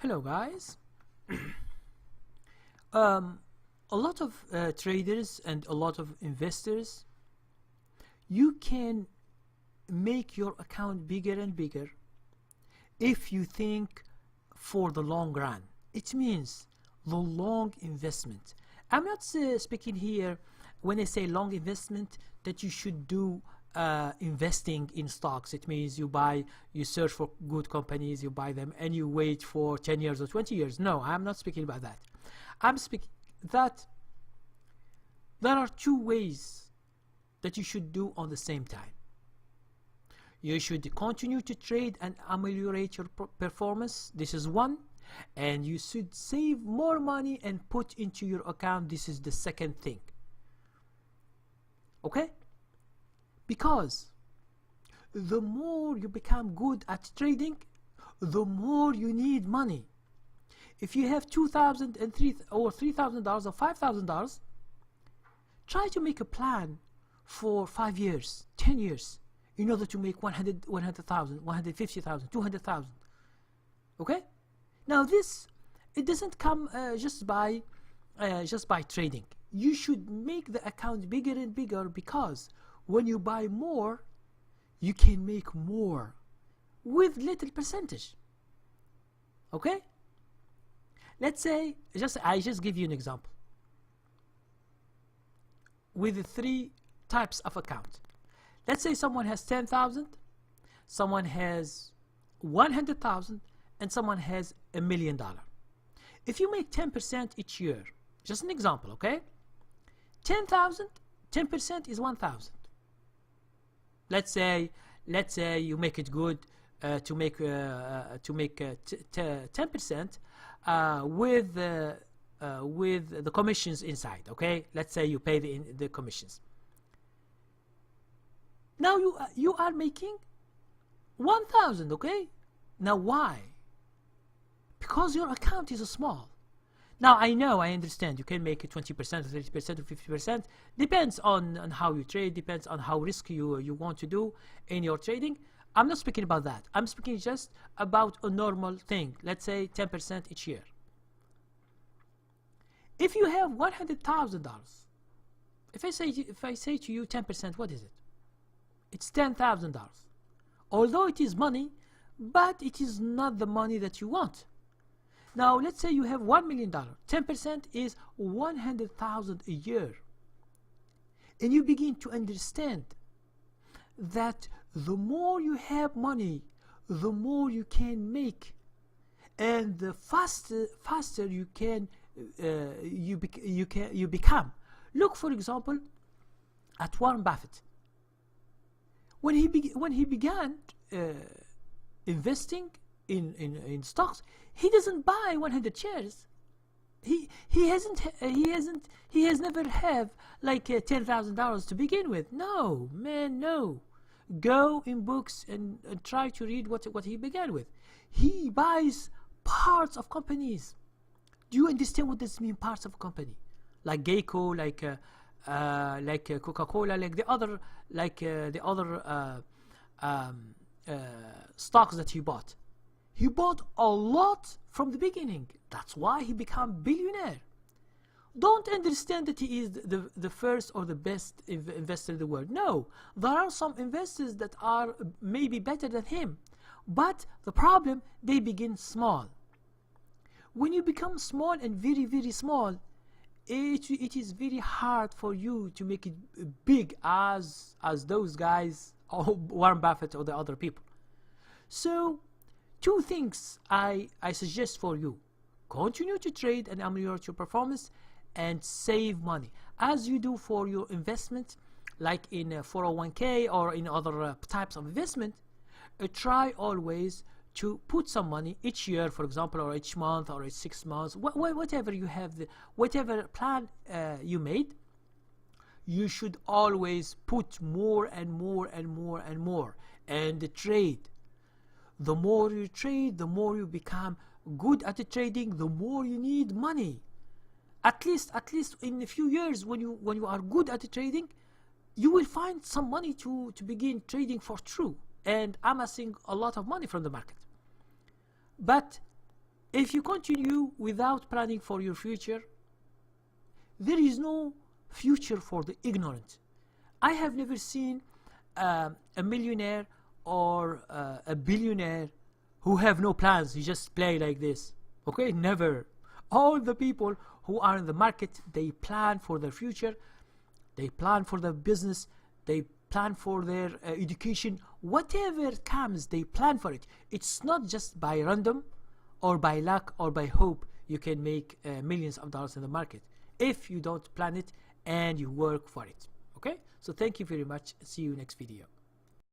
Hello guys. A lot of traders and a lot of investors, you can make your account bigger and bigger if you think for the long run. It means the long investment. I'm not speaking here when I say long investment that you should do investing in stocks. It means you search for good companies, you buy them, and you wait for 10 years or 20 years. No, I'm not speaking about that. I'm speaking that there are two ways that you should do on the same time. You should continue to trade and ameliorate your performance. This is one. And you should save more money and put into your account. This is the second thing. Okay? Because the more you become good at trading, the more you need money. If you have $2,000 and $3,000 or $5,000, try to make a plan for 5 years, 10 years, in order to make 100,000, 150,000, 200,000. Okay? Now it doesn't come just by trading. You should make the account bigger and bigger, because when you buy more, you can make more with little percentage. Okay? Let's say, I just give you an example. With the three types of account. Let's say someone has 10,000, someone has 100,000, and someone has $1 million. If you make 10% each year, just an example, okay? 10,000, 10% is 1,000. Let's say you make it good to make 10% with the commissions inside. Okay, let's say you pay the commissions. Now you are making 1,000. Okay, now why? Because your account is small. Now I understand you can make it 20%, 30%, or 50%. Depends on how you trade, depends on how risky you want to do in your trading. I'm not speaking about that. I'm speaking just about a normal thing. Let's say 10% each year. If you have $100,000, if I say to you 10%, what is it? It's $10,000. Although it is money, but it is not the money that you want. Now let's say you have $1 million. 10% is 100,000 a year. And you begin to understand that the more you have money, the more you can make, and the faster you can you become. Look, for example, at Warren Buffett. When he began investing in stocks, he doesn't buy 100 shares. He has never have like $10,000 to begin with. No, man, no. Go in books and try to read what he began with. He buys parts of companies. Do you understand what this means? Parts of a company, like Geico, like Coca-Cola, like the other stocks that he bought. He bought a lot from the beginning. That's why he became billionaire. Don't understand that he is the first or the best investor in the world. No, there are some investors that are maybe better than him. But the problem, they begin small. When you become small and very, very small, it is very hard for you to make it big as those guys, or Warren Buffett or the other people. So, two things I suggest for you. Continue to trade and ameliorate your performance, and save money as you do for your investment, like in 401k or in other types of investment. Try always to put some money each year, for example, or each month, or each 6 months, whatever you have, whatever plan you made. You should always put more and more and more and more, and trade. The more you trade, the more you become good at the trading, the more you need money. At least in a few years, when you are good at the trading, you will find some money to begin trading for true and amassing a lot of money from the market. But If you continue without planning for your future, there is no future for the ignorant. I have never seen a millionaire or a billionaire who have no plans. You just play like this. Okay, never. All the people who are in the market, they plan for their future, they plan for their business, they plan for their education. Whatever comes, they plan for it. It's not just by random or by luck or by hope you can make millions of dollars in the market if you don't plan it and you work for it. Okay, so thank you very much. See you next video.